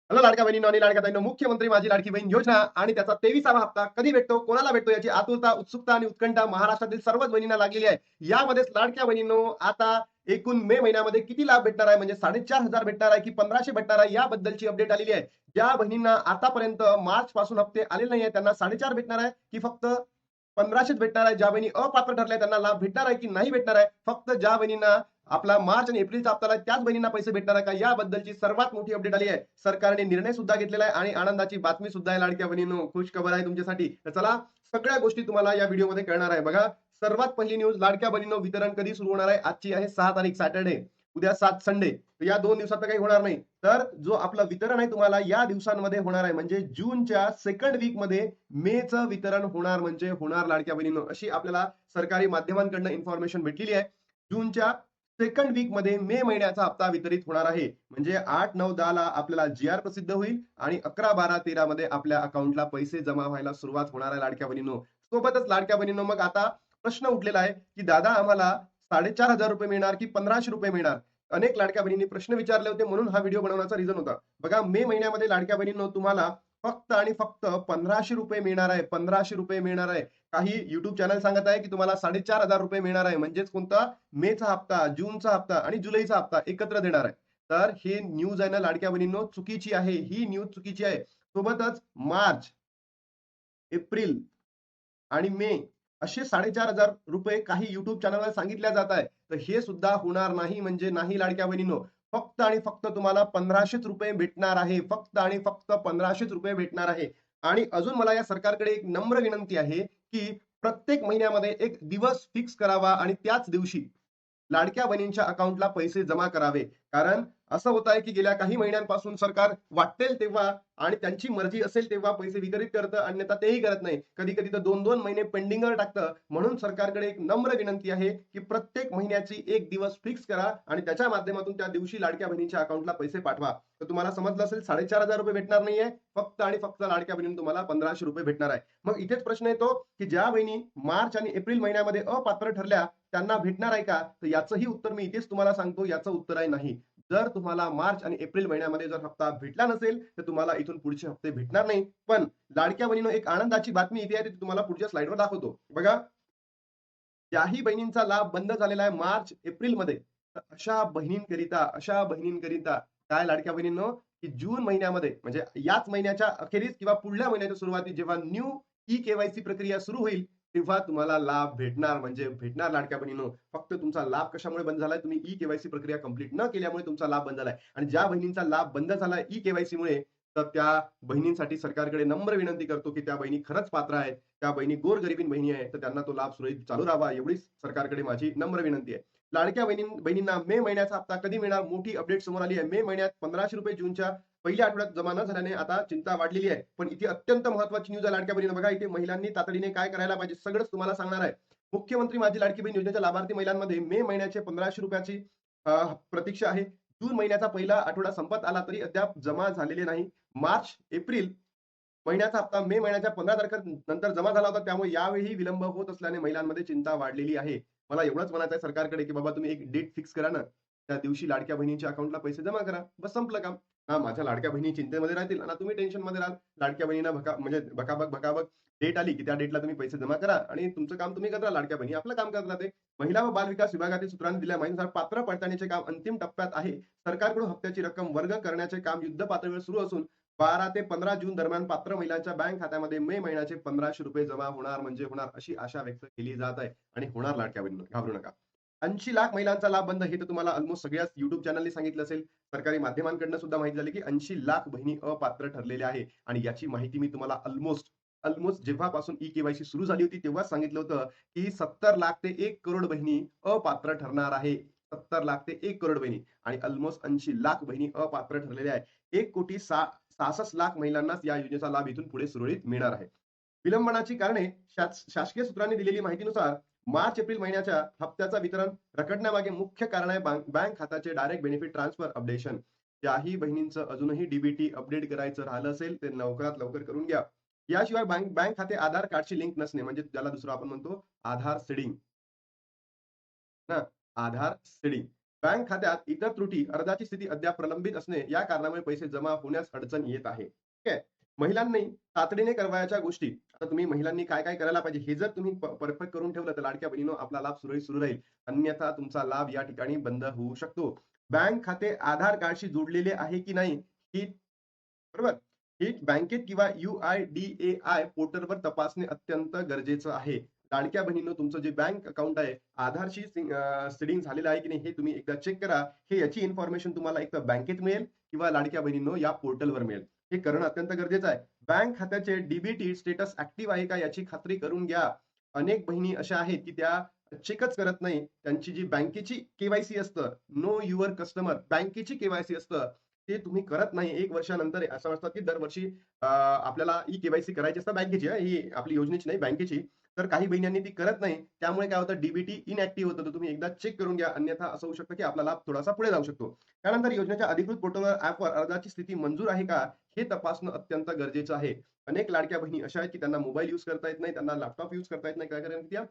Hello लाडक्या बहिणींनो आणि लाडक्या ताईंनो, मुख्यमंत्री माझी लाडकी बहीण योजना आणि त्याचा 23वा हप्ता कधी भेटतो, कोणाला भेटतो याची आतुरता, उत्सुकता आणि उत्कंठा महाराष्ट्रातील सर्वच बहिणींना लागलेली आहे. यामध्येच लाडक्या बहिणींनो, आता एकूण मे महिन्यामध्ये किती लाभ भेटणार आहे, म्हणजे 4,500 भेटणार आहे की 1,500 भेटणार आहे, याबद्दलची अपडेट आलेली आहे. ज्या बहिणींना आतापर्यंत मार्च पासून हप्ते आलेले नाही, त्यांना 4,500 भेटणार आहे की फक्त 1,500 भेटणार आहे. ज्या बहिणी अपात्र ठरल्या त्यांना लाभ भेटणार आहे की नाही भेटणार आहे. फक्त ज्या बहिणींना आपला मार्च आणि एप्रिलचा हप्ता आला त्याच बहिणींना पैसे भेटणार आहे का, याबद्दलची सर्वात मोठी अपडेट आली आहे. सरकारने निर्णय सुद्धा घेतलेला आहे आणि आनंदाची बातमी सुद्धा आहे. लाडक्या बहिणींनो, खुश खबर आहे तुमच्यासाठी. तर चला, सगळ्या गोष्टी तुम्हाला या व्हिडिओमध्ये कळणार आहे. बघा, सर्वात पहिली न्यूज, लाडक्या बहिणींनो वितरण कधी सुरू होणार आहे. आजची आहे 6 तारीख सॅटर्डे, उद्या 7 संडे. या 2 दिवसात तर काही होणार नाही. तर जो आपलं वितरण आहे तुम्हाला या दिवसांमध्ये होणार आहे, म्हणजे जूनच्या सेकंड वीक मध्ये मेचं वितरण होणार, म्हणजे होणार लाडक्या बहिणींनो. अशी आपल्याला सरकारी माध्यमांकडून इन्फॉर्मेशन भेटलेली आहे. जूनच्या सेकंड वीक मध्ये मे महिन्याचा हप्ता वितरित होणार आहे. म्हणजे 8, 9, 10 ला आपल्याला GR प्रसिद्ध होईल आणि 11, 12, 13 मध्ये आपल्या अकाउंटला पैसे जमा व्हायला सुरुवात होणार आहे लाडक्या बहिणींनो. सोबतच लाडक्या बहिणींनो, मग आता प्रश्न उठलेला आहे की दादा, आम्हाला 4,500 रुपये मिळणार की 1,500 रुपये मिळणार. अनेक लाडक्या बहिणींनी प्रश्न विचारले होते, म्हणून हा व्हिडिओ बनवण्याचा रिझन होता. बघा, मे महिन्यामध्ये लाडक्या बहिणींनो तुम्हाला फक्त आणि फक्त 1,500 रुपये मिळणार आहे. 1,500 रुपये मिळणार आहे. काही युट्यूब चॅनल सांगत आहे की तुम्हाला 4,500 रुपये मिळणार आहे, म्हणजेच कोणता, मेचा हप्ता, जूनचा हप्ता आणि जुलैचा हप्ता एकत्र देणार आहे. तर ही न्यूज आहे ना लाडक्या बहिणींनो, चुकीची आहे. ही न्यूज चुकीची आहे. सोबतच मार्च, एप्रिल आणि मे असे 4,500 रुपये काही युट्यूब चॅनलला सांगितल्या जात आहे. तर हे सुद्धा होणार नाही, म्हणजे नाही लाडक्या बहिणींनो. फक्त आणि फक्त तुम्हाला 1,500 रुपये भेटणार आहे. फक्त आणि फक्त 1,500 रुपये भेटणार आहे. आणि अजून मला या सरकारकडे एक नम्र विनंती आहे की प्रत्येक महिन्यामध्ये एक दिवस फिक्स करावा आणि त्याच दिवशी लाडक्या बहिणींच्या अकाउंटला पैसे जमा करावे. कारण असं होत आहे की गेल्या काही महिन्यांपासून सरकार वाटेल तेव्हा आणि त्यांची मर्जी असेल तेव्हा पैसे वितरित करतं, अन्यथा तेही करत नाही. कधी कधी तर 2-2 महिने पेंडिंगवर टाकतं. म्हणून सरकारकडे एक नम्र विनंती आहे की प्रत्येक महिन्याची एक दिवस फिक्स करा आणि त्याच्या माध्यमातून त्या दिवशी लाडक्या बहिणीच्या अकाउंटला पैसे पाठवा. तर तुम्हाला समजलं असेल, 4,500 रुपये भेटणार नाहीये, फक्त आणि फक्त लाडक्या बहिणींना तुम्हाला 1,500 रुपये भेटणार आहे. मग इथेच प्रश्न येतो की ज्या बहिणी मार्च आणि एप्रिल महिन्यामध्ये अपात्र ठरल्या त्यांना भेटणार आहे का, तर याचंही उत्तर मी इथेच तुम्हाला सांगतो. याचं उत्तर आहे नाही. जर तुम्हाला मार्च आणि एप्रिल महिन्यामध्ये जर हप्ता भेटला नसेल तर तुम्हाला इथून पुढचे हप्ते भेटणार नाही. पण लाडक्या बहिणीनो, एक आनंदाची बातमी इथे आहे, ती तुम्हाला पुढच्या स्लाइडवर दाखवतो. बघा, ज्याही बहिणींचा लाभ बंद झालेला आहे मार्च एप्रिल मध्ये, तर अशा बहिणींकरिता काय लाडक्या बहिणींनो, की जून महिन्यामध्ये, म्हणजे याच महिन्याच्या अखेरीस किंवा पुढल्या महिन्याच्या सुरुवातीस जेव्हा न्यू केवायसी प्रक्रिया सुरू होईल, तेव्हा तुम्हाला लाभ भेटणार, म्हणजे भेटणार लाडक्या बहिणींनो. फक्त तुमचा लाभ कशामुळे बंद झालाय, तुम्ही केवायसी प्रक्रिया कंप्लीट न केल्यामुळे तुमचा लाभ बंद झालाय. आणि ज्या बहिणींचा लाभ बंद झालाय केवायसी मुळे, तर त्या बहिणींसाठी सरकारकडे नम्र विनंती करतो की त्या बहिणी खरंच पात्र आहेत, त्या बहिणी गोरगरीबीन बहिणी आहेत, तर त्यांना तो लाभ सुरळीत चालू राहावा, एवढीच सरकारकडे माझी नम्र विनंती आहे. लाडक्या बहिणींना मे महिन्याचा हप्ता कधी मिळणार, मोठी अपडेट समोर आली आहे. मे महिन्यात 1,500 रुपये जूनच्या पहिल्या आठवड्यात जमा न झाल्याने आता चिंता वाढलेली आहे. पण इथे अत्यंत महत्वाची न्यूज आहे लाडक्या बहिणींनो. बघा, इथे महिलांनी तातडीने काय करायला पाहिजे, सगळंच तुम्हाला सांगणार आहे. मुख्यमंत्री माझी लाडकी बहीण योजनेच्या लाभार्थी महिलांमध्ये मे महिन्याचे 1,500 रुपयाची प्रतीक्षा आहे. जून महिन्याचा पहिला आठवडा संपत आला तरी अद्याप जमा झालेले नाही. मार्च, एप्रिल महिन्याचा हप्ता मे महिन्याच्या 15 तारखेनंतर जमा झाला होता. त्यामुळे यावेळी विलंब होत असल्याने महिलांमध्ये चिंता वाढलेली आहे. मला एवढंच म्हणायचं आहे सरकारकडे, की बाबा तुम्ही एक डेट फिक्स करा ना. त्या दिवशी लाडक्या बहिणीच्या अकाउंटला पैसे जमा करा. बस संपलं काम. हां, माझ्या लाडक्या बहिणी चिंतेमध्ये राहतील आणि तुम्ही टेन्शनमध्ये राहाल. लाडक्या बहिणींना म्हणजे भकाभक डेट आली, की त्या डेटला तुम्ही पैसे जमा करा आणि तुमचं काम तुम्ही करत राहा. लाडक्या बहिणी आपलं काम करत राहते. महिला व बाल विकास विभागातील सूत्रांनी दिल्या माहितीनुसार पात्र पडताळणीचे काम अंतिम टप्प्यात आहे. सरकारकडून हप्त्याची रक्कम वर्ग करण्याचे काम युद्धपातळीवर सुरू असून 12 ते 15 जून दरम्यान पात्र महिलांच्या बँक खात्यामध्ये मे महिन्याचे 1,500 रुपये जमा होणार, म्हणजे होणार, अशी आशा व्यक्त केली जात आहे. आणि होणार लाडक्या बहिणींनो, घाबरू नका. 80 लाख महिलांचा लाभ बंद, हे तर तुम्हाला ऑलमोस्ट सगळ्याच युट्यूब चॅनलनी सांगितलं असेल. सरकारी माध्यमांकडून सुद्धा माहिती झाली की 80 लाख बहिणी अपात्र ठरलेल्या आहे. आणि याची माहिती मी तुम्हाला ऑलमोस्ट ऑलमोस्ट जेव्हापासून केवायसी सुरू झाली होती तेव्हाच सांगितलं होतं की 70 लाख ते 1 करोड बहिणी अपात्र ठरणार आहे. 70 लाख ते 1 करोड बहिणी आणि ऑलमोस्ट 80 लाख बहिणी अपात्र ठरलेल्या आहेत. 1,66 लाख महिलांनाच या योजनेचा लाभ इथून पुढे सुरळीत मिळणार आहे. विलंबनाची कारणे, शासकीय सूत्रांनी दिलेली माहितीनुसार मार्च एप्रिल महिन्याच्या हप्त्याचा वितरण रखडण्यामागे मुख्य कारण आहे बँक खात्याचे डायरेक्ट बेनिफिट ट्रान्सफर अपडेशन. ज्याही बहिणींचं अजूनही डीबीटी अपडेट करायचं राहिलं असेल ते लवकरात लवकर करून घ्या. याशिवाय बँक खाते आधार कार्डशी लिंक नसणे, म्हणजे ज्याला दुसरं आपण म्हणतो आधार सीडिंग ना, आधार सीडिंग. बँक खात्यात इतर त्रुटी, अर्जाची स्थिती अद्याप प्रलंबित असणे या कारणामुळे पैसे जमा होण्यास अडचण येत आहे. ठीक आहे. महिलांनी तातडीने करावयाच्या गोष्टी. आता तुम्ही महिलांनी काय-काय करायला पाहिजे हे जर तुम्ही परफेक्ट करून ठेवलं तर लाडक्या बहिणीनो आपला लाभ सुरळीत सुरू राहील. अन्यथा तुमचा लाभ या ठिकाणी बंद होऊ शकतो. बँक खाते आधार कार्डशी जोडलेले आहे की नाही ही बरोबर? ही बँकेत किंवा UIDAI पोर्टलवर तपासणे अत्यंत गरजेचं आहे. लाडक्या बहिणींनो तुमचं जे बँक अकाउंट आहे आधारशी सिडिंग झालेलं आहे की नाही हे तुम्ही एकदा चेक करा. हे याची इन्फॉर्मेशन तुम्हाला एकतर बँकेत मिळेल किंवा लाडक्या बहिणींनो या पोर्टलवर मिळेल. हे करणं अत्यंत गरजेचं आहे. बँक खात्याचे डी स्टेटस ॲक्टिव्ह आहे का याची खात्री करून घ्या. अनेक बहिणी अशा आहेत की त्या चेकच करत नाही. त्यांची जी बँकेची के असतं, नो युअर कस्टमर बँकेची के असतं, ते तुम्ही करत नाही. 1 वर्षानंतर असं असतं की दरवर्षी आपल्याला ही के करायची असते बँकेची ही आपली योजनेची नाही बँकेची. तर काही बहिणींनी ती करत नाही. त्यामुळे काय होतं डी इनॅक्टिव्ह होतं. तर तुम्ही एकदा चेक करून घ्या. अन्यथा असं होऊ शकतं की आपला लाभ थोडासा पुढे जाऊ शकतो. त्यानंतर योजनेच्या अधिकृत पोर्टलवर ॲपवर अर्जाची स्थिती मंजूर आहे का? हे तपासणं अत्यंत गरजेचं आहे. अनेक लाडक्या बहिणी अशा आहेत की त्यांना मोबाईल यूज करता येत नाही, त्यांना लॅपटॉप यूज करता येत नाही. काय कारण त्या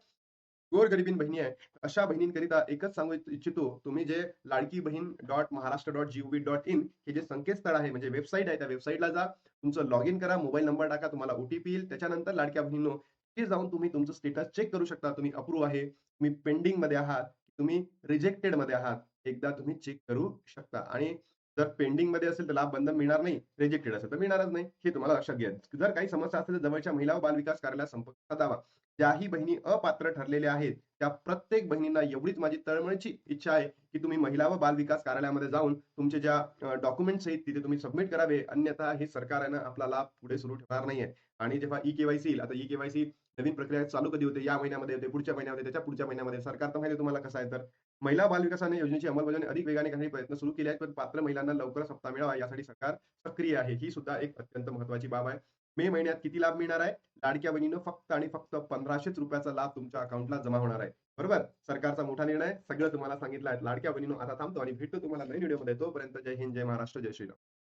गोरगरिबीण बहिणी आहे. अशा बहिणींकरिता एकच सांगू इच्छितो, तुम्ही जे लाडकी बहीण .महाराष्ट्र.gov.in हे जे संकेतस्थळ आहे म्हणजे वेबसाईट आहे, त्या वेबसाईटला जा. तुमचं लॉग इन करा, मोबाईल नंबर टाका, तुम्हाला ओ-टी-पी येईल. त्याच्यानंतर लाडक्या बहिणींनो, तिथे जाऊन तुम्ही तुमचं स्टेटस चेक करू शकता. तुम्ही अप्रूव्ह आहे, तुम्ही पेंडिंगमध्ये आहात, तुम्ही रिजेक्टेडमध्ये आहात. एकदा तुम्ही चेक करू शकता आणि जर पेंडिंगमध्ये असेल तर लाभ बंधन मिळणार नाही, रिजेक्टेड असेल तर मिळणारच नाही. हे तुम्हाला लक्षात घ्यायचं. जर काही समस्या असेल तर जवळच्या महिला व बालविकास कार्यालयास संपर्क साधावा. ज्याही बहिणी अपात्र ठरलेल्या आहेत, त्या प्रत्येक बहिणींना एवढीच माझी तळमळीची इच्छा आहे, की तुम्ही महिला व बालविकास कार्यालयामध्ये जाऊन तुमचे ज्या डॉक्युमेंट्स आहेत तिथे तुम्ही सबमिट करावे. अन्यथा हे सरकार आहे ना आपला लाभ पुढे सुरू ठेवणार नाहीये. आणि जेव्हा ई-के-वाय-सी येईल, आता ई-के-वाय-सी नवीन प्रक्रिया चालू कधी होते? या महिन्यामध्ये होते, पुढच्या महिन्यामध्ये, त्याच्या पुढच्या महिन्यामध्ये. सरकार तर माहिती आहे तुम्हाला कसं आहे तर. महिला बालविकासाने योजनेची अंमलबजावणी अधिक वेगाने करण्याचे प्रयत्न सुरू केले आहेत. पण पात्र महिलांना लवकरच हप्ता मिळावा यासाठी सरकार सक्रिय आहे. ही सुद्धा एक अत्यंत महत्त्वाची बाब आहे. मे महिन्यात किती लाभ मिळणार आहे? लाडक्या बहिणीनं फक्त आणि फक्त ₹1500चा लाभ तुमच्या अकाउंटला जमा होणार आहे. बरोबर? सरकारचा मोठा निर्णय सगळं तुम्हाला सांगितलं आहे. लाडक्या बहिणीनो आता थांबतो आणि भेटतो तुम्हाला नवीन व्हिडिओमध्ये. तोपर्यंत जय हिंद, जय महाराष्ट्र, जय श्रीराम.